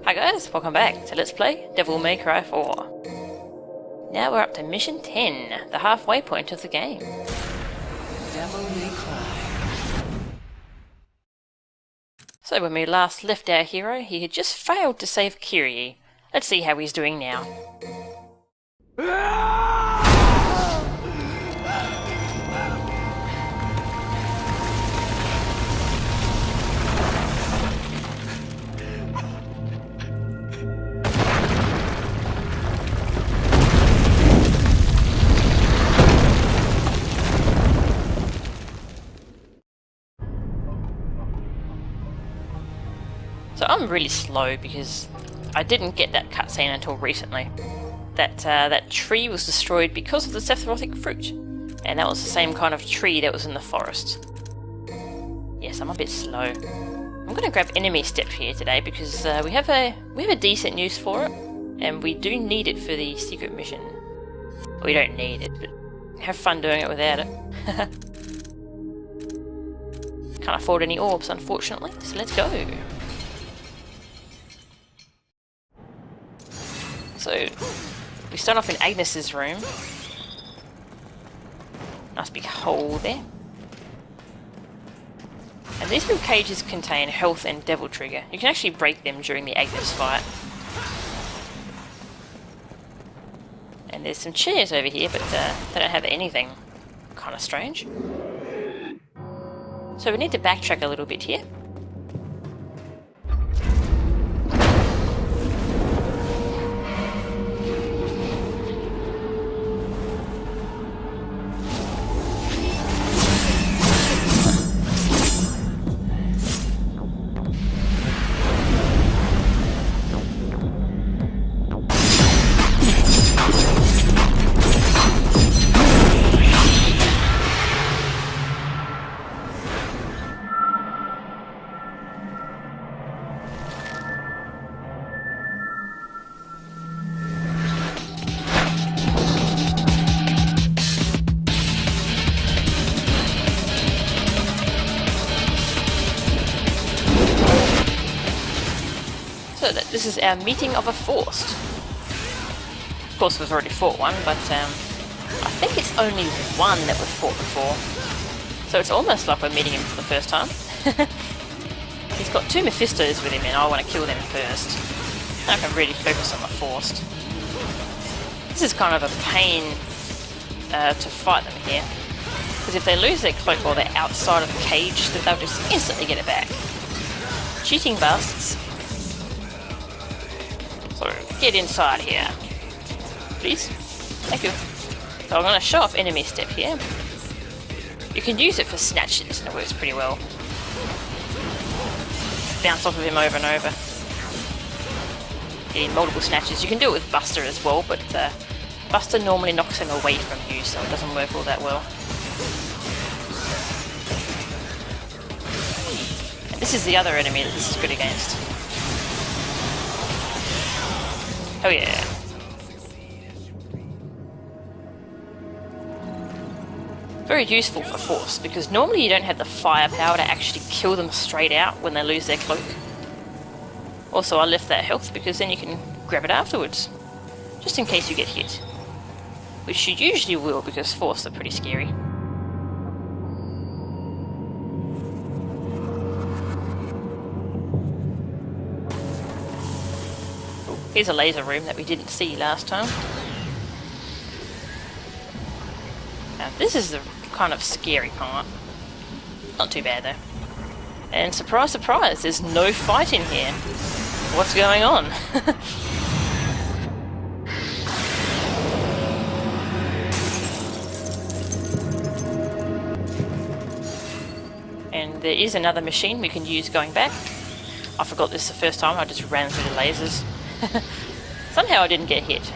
Hi guys, welcome back to Let's Play Devil May Cry 4. Now we're up to Mission 10, the halfway point of the game. Devil May Cry. So when we last left our hero, he had just failed to save Kiryu. Let's see how he's doing now. So I'm really slow because I didn't get that cutscene until recently. That tree was destroyed because of the Sephirotic fruit, and that was the same kind of tree that was in the forest. Yes, I'm a bit slow. I'm going to grab enemy step here today because we have a decent use for it, and we do need it for the secret mission. We don't need it, but have fun doing it without it. Can't afford any orbs, unfortunately, so let's go. So, we start off in Agnes's room. Nice big hole there. And these little cages contain health and devil trigger. You can actually break them during the Agnes fight. And there's some chairs over here, but they don't have anything. Kind of strange. So we need to backtrack a little bit here. So this is our meeting of a Forced. Of course we've already fought one, but I think it's only one that we've fought before. So it's almost like we're meeting him for the first time. He's got two Mephistos with him and I want to kill them first. I can really focus on the Forced. This is kind of a pain to fight them here. Because if they lose their cloak while they're outside of the cage, then they'll just instantly get it back. Cheating bastards. So, get inside here. Please. Thank you. So I'm going to show off enemy step here. You can use it for snatches and it works pretty well. Bounce off of him over and over. Getting multiple snatches. You can do it with Buster as well, but Buster normally knocks him away from you, so it doesn't work all that well. And this is the other enemy that this is good against. Oh yeah. Very useful for Force, because normally you don't have the firepower to actually kill them straight out when they lose their cloak. Also, I left that health because then you can grab it afterwards, just in case you get hit. Which you usually will, because Force are pretty scary. Here's a laser room that we didn't see last time. Now this is the kind of scary part. Not too bad though. And surprise surprise, there's no fight in here. What's going on? And there is another machine we can use going back. I forgot this the first time, I just ran through the lasers. Somehow I didn't get hit.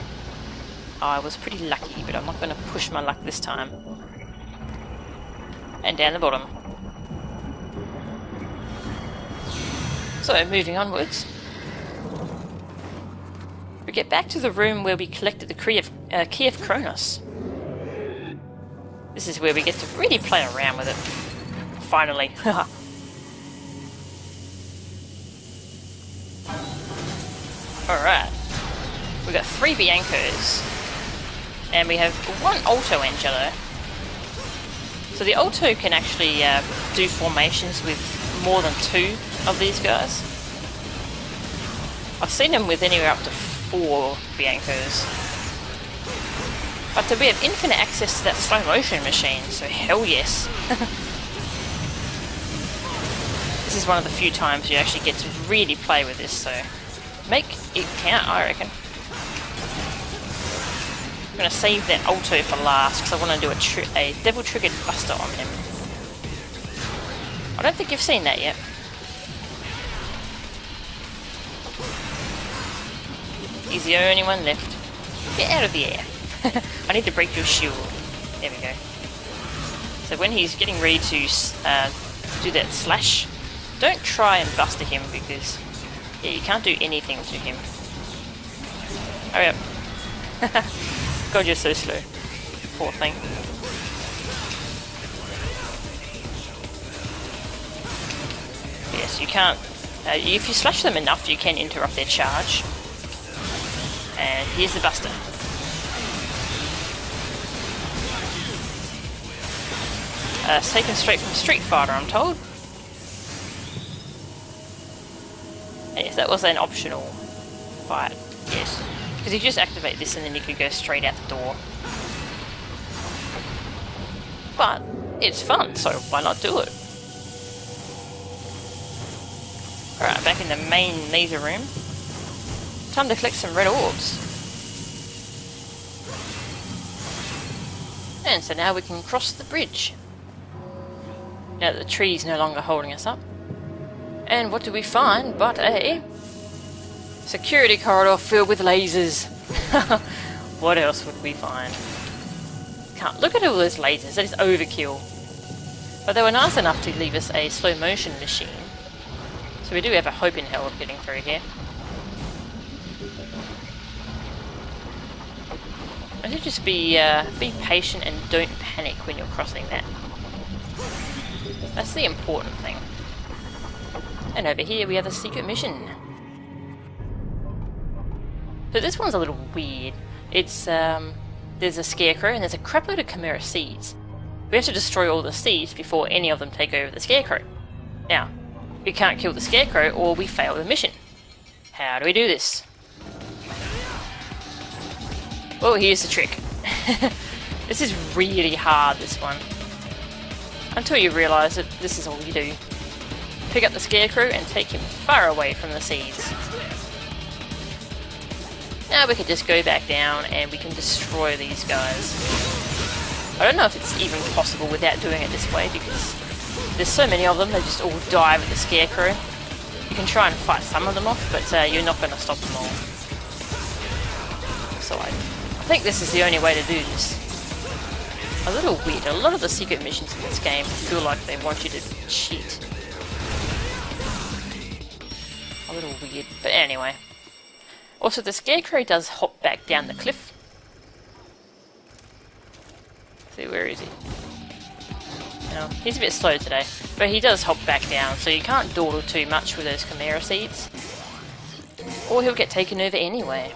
I was pretty lucky, but I'm not going to push my luck this time. And down the bottom. So, moving onwards. We get back to the room where we collected the key of Kronos. This is where we get to really play around with it. Finally. Alright. We've got 3 Biancos. And we have 1 Alto Angelo. So the Alto can actually do formations with more than 2 of these guys. I've seen them with anywhere up to 4 Biancos. But we have infinite access to that slow motion machine, so hell yes. This is one of the few times you actually get to really play with this, so make it count, I reckon. I'm going to save that Alto for last because I want to do a Devil Triggered Buster on him. I don't think you've seen that yet. He's the only one left. Get out of the air. I need to break your shield. There we go. So when he's getting ready to do that slash, don't try and buster him because yeah, you can't do anything to him. Hurry up. God, you're so slow. Poor thing. Yes, you can't... if you slash them enough, you can interrupt their charge. And here's the buster. It's taken straight from Street Fighter, I'm told. Yes, that was an optional fight. Yes. Because you just activate this and then you could go straight out the door. But it's fun, so why not do it? Alright, back in the main laser room. Time to collect some red orbs. And so now we can cross the bridge. Now that the tree's no longer holding us up. And what do we find but a security corridor filled with lasers? What else would we find? Can't look at all those lasers, that is overkill. But they were nice enough to leave us a slow motion machine. So we do have a hope in hell of getting through here. I should just be patient and don't panic when you're crossing that. That's the important thing. And over here we have a secret mission. So this one's a little weird. It's there's a scarecrow and there's a crapload of Chimera seeds. We have to destroy all the seeds before any of them take over the scarecrow. Now, we can't kill the scarecrow or we fail the mission. How do we do this? Well, here's the trick. This is really hard, this one. Until you realise that this is all you do. Pick up the scarecrow and take him far away from the seeds. Now we can just go back down and we can destroy these guys. I don't know if it's even possible without doing it this way because there's so many of them, they just all die with the scarecrow. You can try and fight some of them off, but you're not going to stop them all. So I think this is the only way to do this. A little weird. A lot of the secret missions in this game feel like they want you to cheat. A little weird, but anyway. Also, the scarecrow does hop back down the cliff. See, where is he? No, he's a bit slow today, but he does hop back down, so you can't dawdle too much with those Chimera seeds. Or he'll get taken over anyway.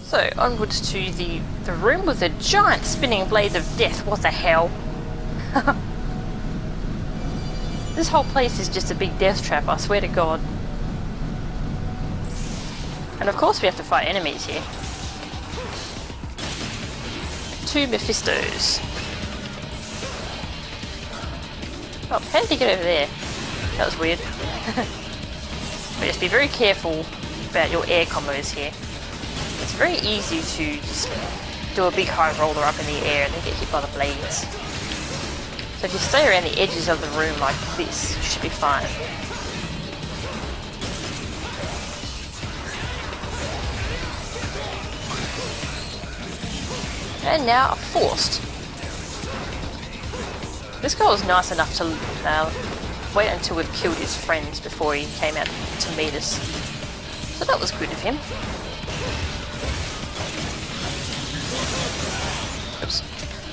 So, onwards to the room with the giant spinning blades of death. What the hell? This whole place is just a big death trap, I swear to God. And of course we have to fight enemies here. 2 Mephistos. Oh, how did he get over there? That was weird. But just be very careful about your air combos here. It's very easy to just do a big high roller up in the air and then get hit by the blades. So if you stay around the edges of the room like this, you should be fine. And now a Forced. This guy was nice enough to wait until we've killed his friends before he came out to meet us. So that was good of him. Oops.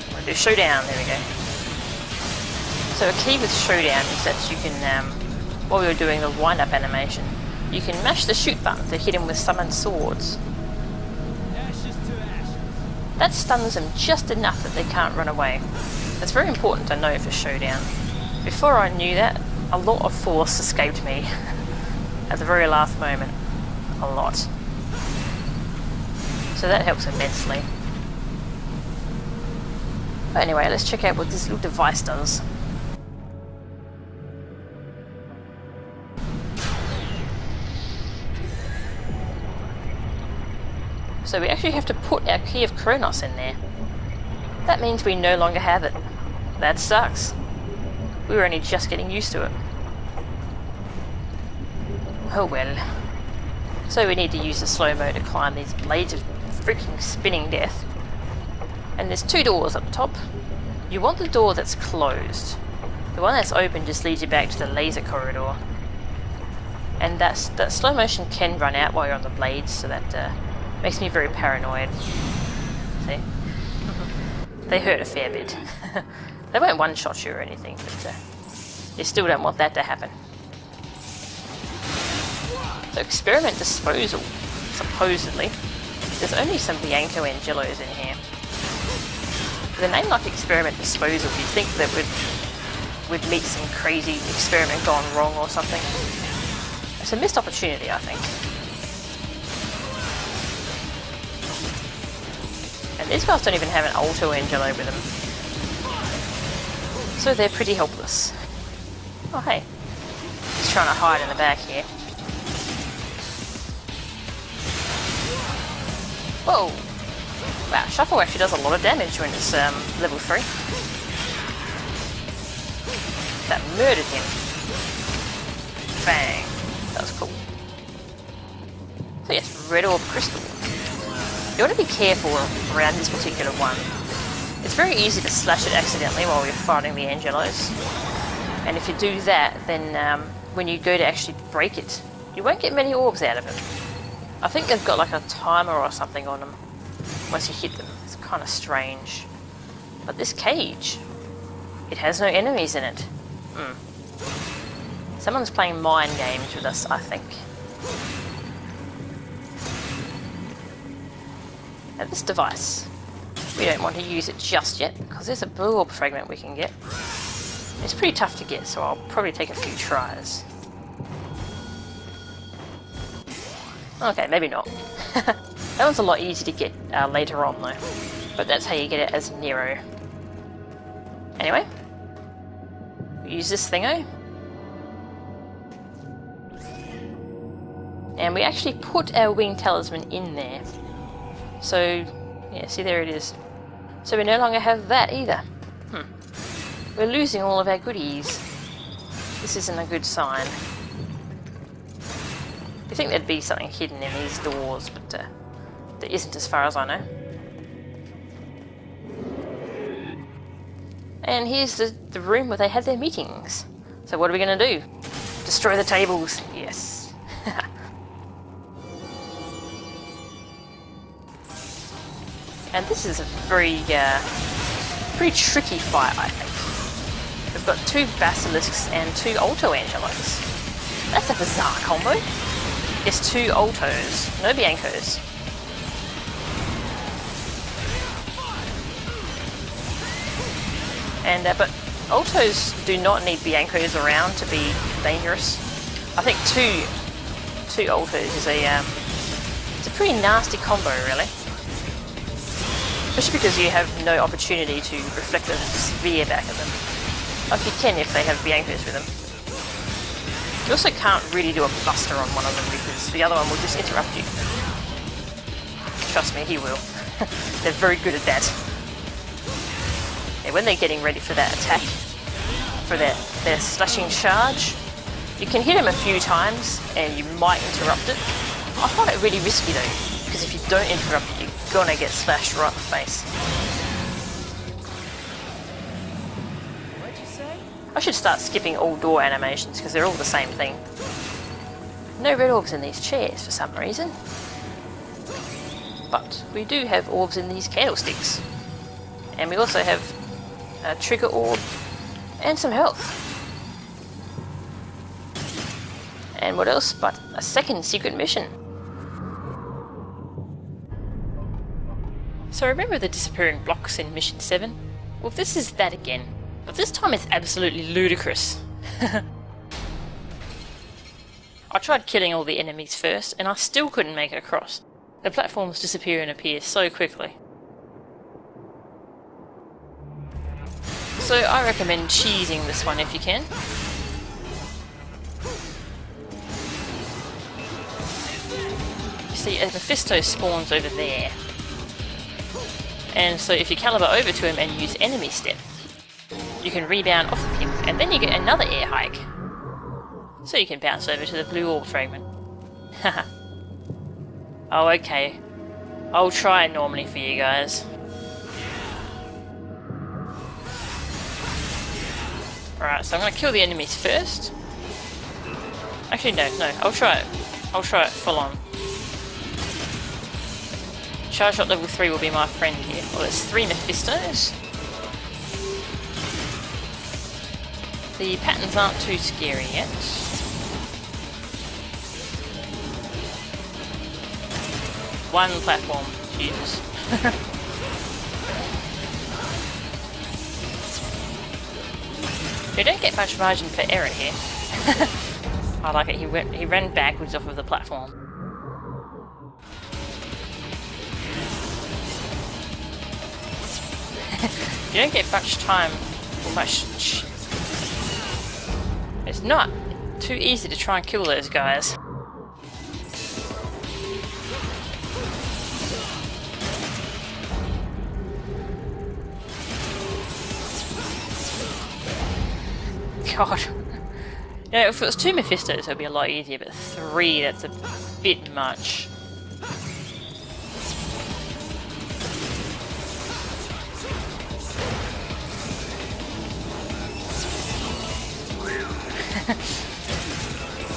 I'm gonna do showdown, there we go. So a key with Showdown is that you can, while you're doing the wind-up animation, you can mash the shoot button to hit him with summoned swords. That stuns them just enough that they can't run away. That's very important to know for Showdown. Before I knew that, a lot of force escaped me at the very last moment. A lot. So that helps immensely. But anyway, let's check out what this little device does. So we actually have to put our Key of Kronos in there. That means we no longer have it. That sucks. We were only just getting used to it. Oh well. So we need to use the slow-mo to climb these blades of freaking spinning death. And there's two doors up top. You want the door that's closed. The one that's open just leads you back to the laser corridor. And that slow motion can run out while you're on the blades, so that makes me very paranoid. See? They hurt a fair bit. They won't one-shot you or anything, but you still don't want that to happen. So Experiment Disposal, supposedly. There's only some Bianco Angelos in here. With a name like Experiment Disposal, you'd think that we'd meet some crazy experiment gone wrong or something. It's a missed opportunity, I think. And these guys don't even have an Alto Angelo with them. So they're pretty helpless. Oh hey. He's trying to hide in the back here. Whoa! Wow, Shuffle actually does a lot of damage when it's level 3. That murdered him. Bang. That was cool. So yes, Red Orb Crystal. You want to be careful around this particular one. It's very easy to slash it accidentally while you're fighting the Angelos. And if you do that, then when you go to actually break it, you won't get many orbs out of it. I think they've got like a timer or something on them once you hit them. It's kind of strange. But this cage, it has no enemies in it. Someone's playing mind games with us, I think. Now this device, we don't want to use it just yet because there's a blue orb fragment we can get. It's pretty tough to get, so I'll probably take a few tries. Okay, maybe not. That one's a lot easier to get later on though, but that's how you get it as Nero. Anyway, we use this thingo. And we actually put our wing talisman in there. So, yeah, see there it is. So we no longer have that either. We're losing all of our goodies. This isn't a good sign. You think there'd be something hidden in these doors, but there isn't as far as I know. And here's the room where they had their meetings. So what are we going to do? Destroy the tables. Yes. And this is a very, pretty tricky fight, I think. We've got 2 Basilisks and 2 Alto Angelos. That's a bizarre combo. It's 2 Altos, no Biancos. And but Altos do not need Biancos around to be dangerous. I think two Altos is it's a pretty nasty combo, really. Especially because you have no opportunity to reflect a sphere back at them. Like you can if they have Biancos with them. You also can't really do a buster on one of them because the other one will just interrupt you. Trust me, he will. They're very good at that. Yeah, when they're getting ready for that attack, for their slashing charge, you can hit them a few times and you might interrupt it. I find it really risky though, because if you don't interrupt it, you're gonna get slashed right in the face. What'd you say? I should start skipping all door animations because they're all the same thing. No red orbs in these chairs for some reason. But we do have orbs in these candlesticks. And we also have a trigger orb And some health. And what else but a second secret mission. So remember the disappearing blocks in Mission 7? Well, this is that again, but this time it's absolutely ludicrous. I tried killing all the enemies first, and I still couldn't make it across. The platforms disappear and appear so quickly. So I recommend cheesing this one if you can. You see, a Mephisto spawns over there. And so if you caliber over to him and use enemy step, you can rebound off of him, and then you get another air hike. So you can bounce over to the blue orb fragment. Haha. Oh, okay. I'll try it normally for you guys. Alright, so I'm gonna kill the enemies first. Actually, no, I'll try it. I'll try it full on. Charge shot level 3 will be my friend here. Well, there's 3 Mephistos. The patterns aren't too scary yet. One platform, Jesus. You don't get much margin for error here. I like it, he ran backwards off of the platform. You don't get much time, or much... It's not too easy to try and kill those guys. God. You know, if it was 2 Mephistos it would be a lot easier, but 3, that's a bit much.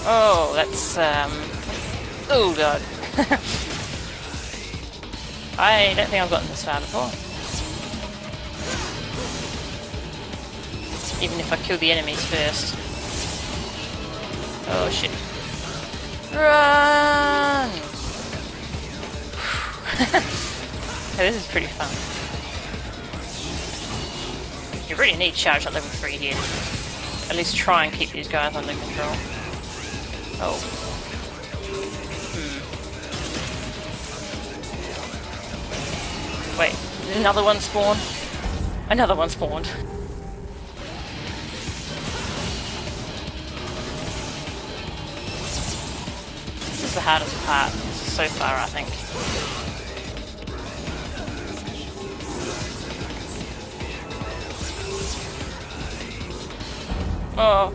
Oh, that's, oh god. I don't think I've gotten this far before. Even if I kill the enemies first. Oh shit. Run! Hey, this is pretty fun. You really need charge at level 3 here. At least try and keep these guys under control. Oh. Wait, did another one spawn? Another one spawned. This is the hardest part so far, I think. Oh.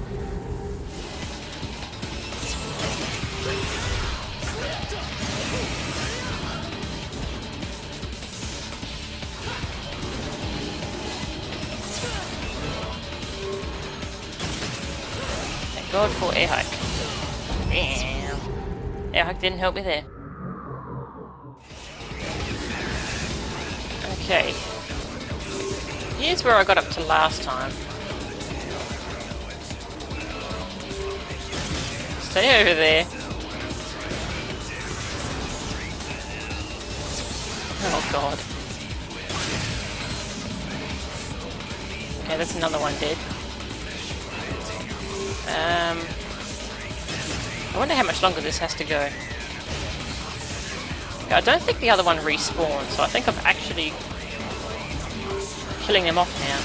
Thank God for air hike. Damn. Air hike didn't help me there. Okay. Here's where I got up to last time. Stay over there. Oh god. Okay, that's another one dead. I wonder how much longer this has to go. Yeah, I don't think the other one respawned, so I think I'm actually killing them off now.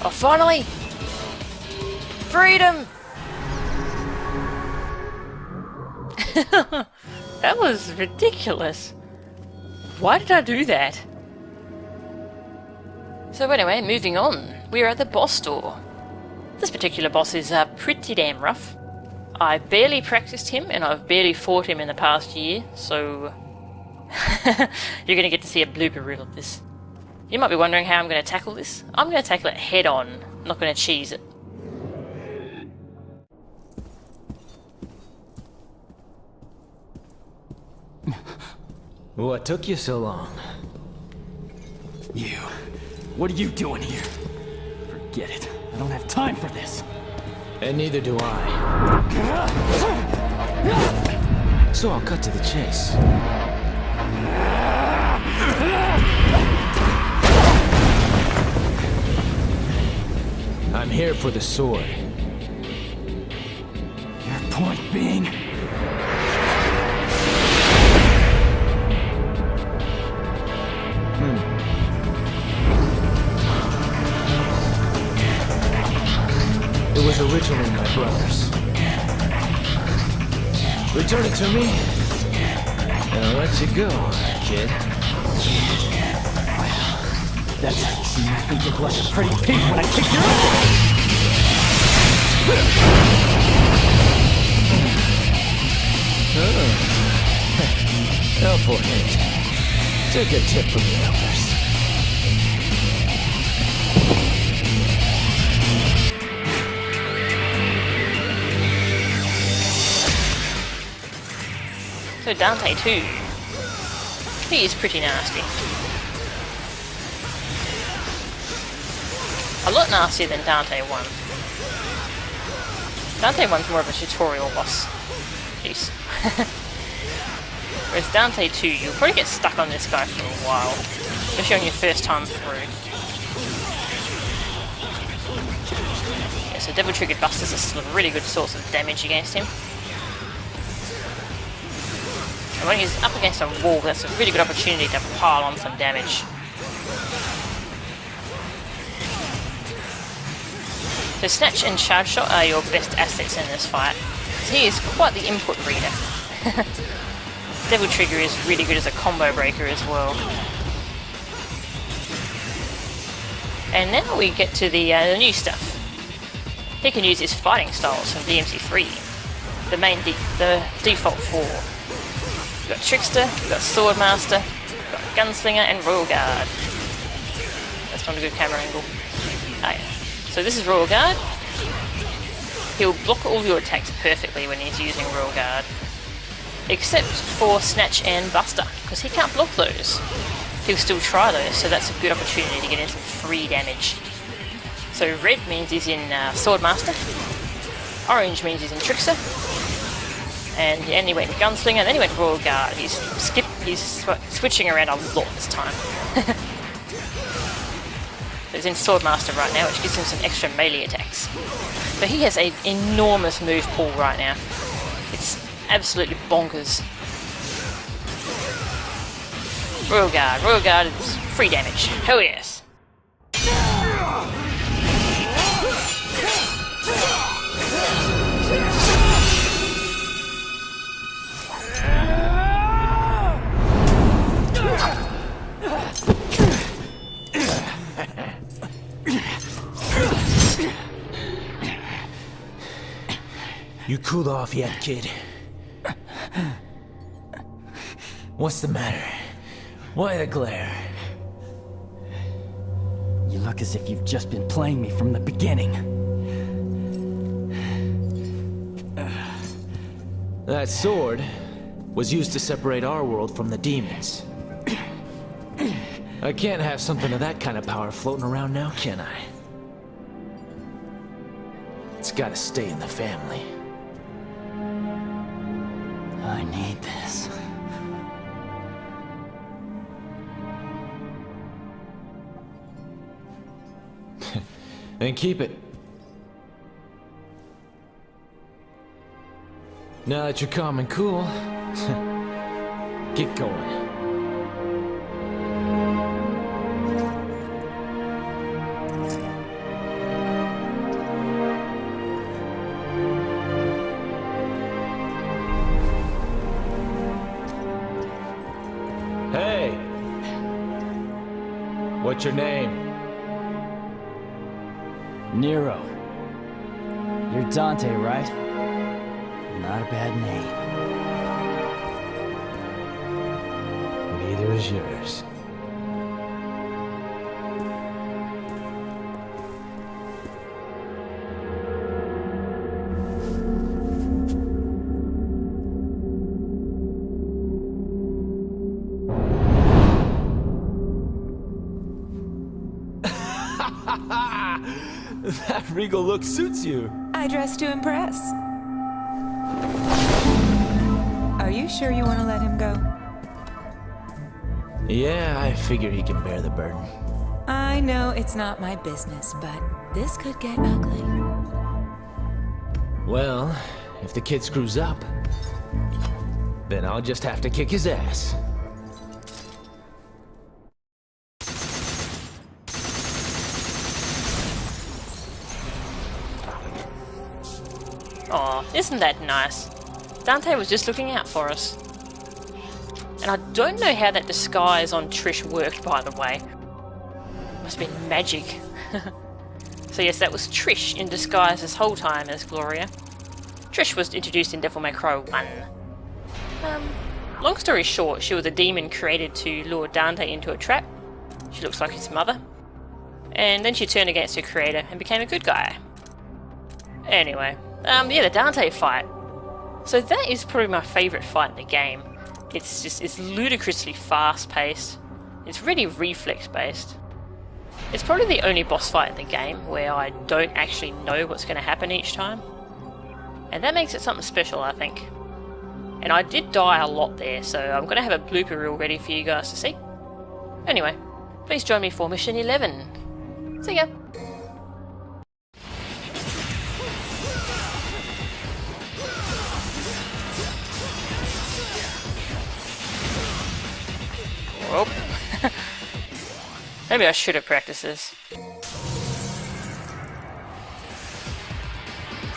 Oh, finally! Freedom! That was ridiculous. Why did I do that? So anyway, moving on. We're at the boss door. This particular boss is pretty damn rough. I barely practiced him, and I've barely fought him in the past year, so... You're going to get to see a blooper reel of this. You might be wondering how I'm going to tackle this. I'm going to tackle it head on. I'm not going to cheese it. What took you so long? You. What are you doing here? Forget it. I don't have time for this. And neither do I. So I'll cut to the chase. I'm here for the sword. Your point being? It was originally my brother's. Return it to me, and I'll let you go, kid. That's how you see me think you're like a pretty pig when I kick your ass! Helpful hint. Take a tip from the elders. So Dante 2. He is pretty nasty. A lot nastier than Dante 1. Dante 1's more of a tutorial boss. Jeez. Whereas Dante 2, you'll probably get stuck on this guy for a while. Especially on your first time through. Yeah, so Devil Triggered Busters are still a really good source of damage against him. And when he's up against a wall, that's a really good opportunity to pile on some damage. So Snatch and Charge Shot are your best assets in this fight. He is quite the input reader. Devil Trigger is really good as a combo breaker as well. And now we get to the new stuff. He can use his fighting styles from DMC3. The default 4. We've got Trickster, we've got Swordmaster, we've got Gunslinger, and Royal Guard. That's not a good camera angle. Oh, yeah. So this is Royal Guard. He'll block all your attacks perfectly when he's using Royal Guard. Except for Snatch and Buster, because he can't block those. He'll still try those, so that's a good opportunity to get in some free damage. So red means he's in Swordmaster, orange means he's in Trickster, and he went Gunslinger, and then he went Royal Guard. He's switching around a lot this time. He's in Swordmaster right now, which gives him some extra melee attacks. But he has an enormous move pool right now. It's absolutely bonkers. Royal Guard. Royal Guard is free damage. Hell yes. You cooled off yet, kid? What's the matter? Why the glare? You look as if you've just been playing me from the beginning. That sword was used to separate our world from the demons. I can't have something of that kind of power floating around now, can I? It's gotta stay in the family. I need this. Then keep it. Now that you're calm and cool, get going. Hey! What's your name? Nero. You're Dante, right? Not a bad name. Neither is yours. That regal look suits you. I dress to impress. Are you sure you want to let him go? Yeah, I figure he can bear the burden. I know it's not my business, but this could get ugly. Well, if the kid screws up, then I'll just have to kick his ass. Aw, isn't that nice? Dante was just looking out for us. And I don't know how that disguise on Trish worked, by the way. Must have been magic. So yes, that was Trish in disguise this whole time as Gloria. Trish was introduced in Devil May Cry 1. Long story short, she was a demon created to lure Dante into a trap. She looks like his mother. And then she turned against her creator and became a good guy. Anyway, yeah, the Dante fight. So that is probably my favourite fight in the game. It's ludicrously fast-paced. It's really reflex-based. It's probably the only boss fight in the game where I don't actually know what's going to happen each time. And that makes it something special, I think. And I did die a lot there, so I'm going to have a blooper reel ready for you guys to see. Anyway, please join me for Mission 11. See ya! Well, maybe I should have practiced this.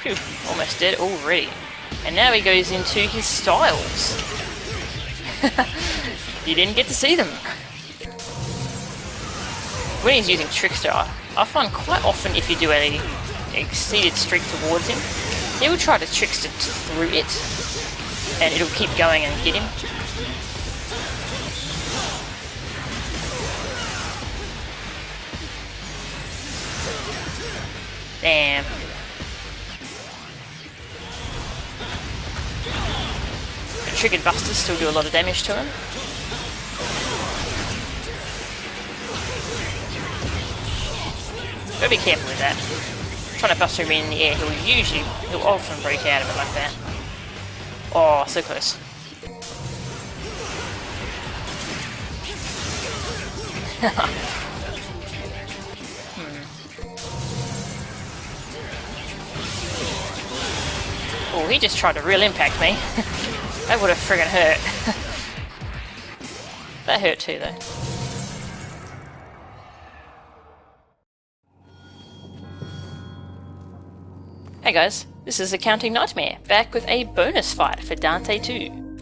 Phew, almost dead already. And now he goes into his styles. You didn't get to see them. When he's using Trickster, I find quite often if you do an exceeded streak towards him, he will try to Trickster through it, and it'll keep going and hit him. Damn. The triggered busters still do a lot of damage to him. Gotta be careful with that. Trying to bust him in the air, he'll often break out of it like that. Oh, so close. Oh, he just tried to real impact me. That would have friggin' hurt. That hurt too, though. Hey guys, this is Accounting Nightmare, back with a bonus fight for Dante 2.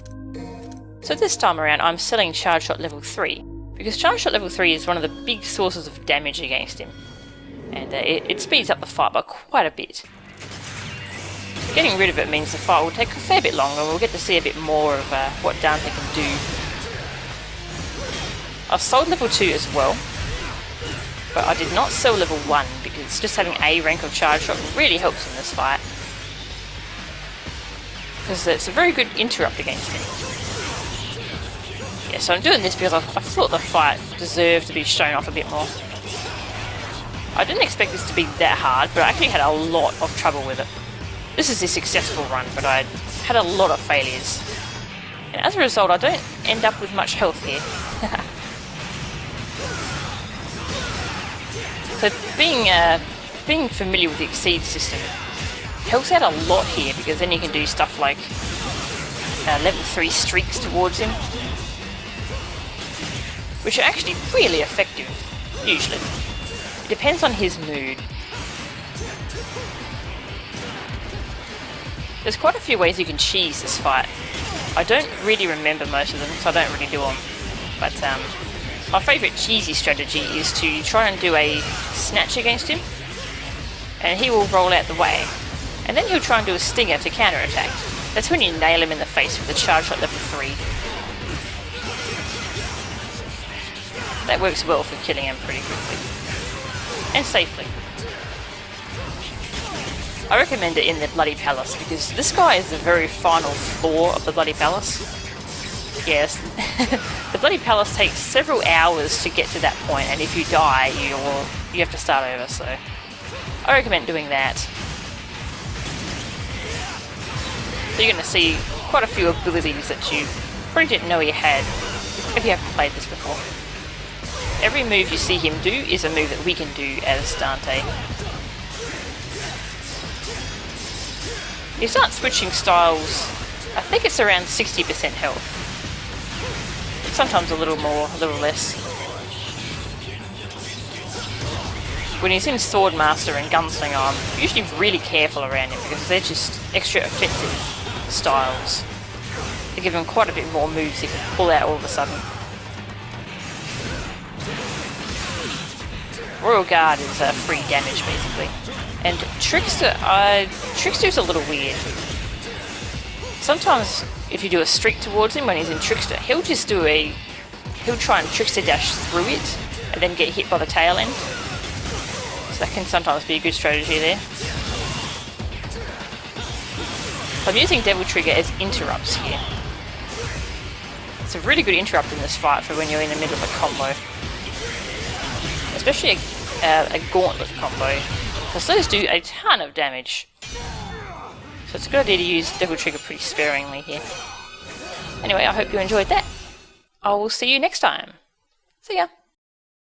So this time around I'm selling Charge Shot level 3, because Charge Shot level 3 is one of the big sources of damage against him, and it speeds up the fight by quite a bit. Getting rid of it means the fight will take a fair bit longer and we'll get to see a bit more of what Dante can do. I've sold level 2 as well, but I did not sell level 1 because just having a rank of Charge Shot really helps in this fight. Because it's a very good interrupt against him. Yeah, so I'm doing this because I thought the fight deserved to be shown off a bit more. I didn't expect this to be that hard, but I actually had a lot of trouble with it. This is a successful run, but I had a lot of failures. And as a result, I don't end up with much health here. So being familiar with the Exceed system helps out a lot here, because then you can do stuff like level 3 streaks towards him, which are actually really effective, usually. It depends on his mood. There's quite a few ways you can cheese this fight. I don't really remember most of them, so I don't really do them. But my favourite cheesy strategy is to try and do a snatch against him, and he will roll out the way. And then he'll try and do a stinger to counter-attack. That's when you nail him in the face with the Charge Shot level 3. That works well for killing him pretty quickly. And safely. I recommend it in the Bloody Palace because this guy is the very final floor of the Bloody Palace. Yes, the Bloody Palace takes several hours to get to that point, and if you die, you have to start over, so I recommend doing that. So you're going to see quite a few abilities that you probably didn't know you had if you haven't played this before. Every move you see him do is a move that we can do as Dante. You start switching styles, I think it's around 60% health. Sometimes a little more, a little less. When he's in Swordmaster and Gunslinger, I'm usually really careful around him because they're just extra offensive styles. They give him quite a bit more moves he can pull out all of a sudden. Royal Guard is free damage basically. And Trickster's a little weird. Sometimes if you do a streak towards him when he's in Trickster, he'll try and Trickster dash through it and then get hit by the tail end. So that can sometimes be a good strategy there. So I'm using Devil Trigger as interrupts here. It's a really good interrupt in this fight for when you're in the middle of a combo. Especially a Gauntlet combo, because those do a ton of damage. So it's a good idea to use Devil Trigger pretty sparingly here. Anyway, I hope you enjoyed that. I will see you next time. See ya!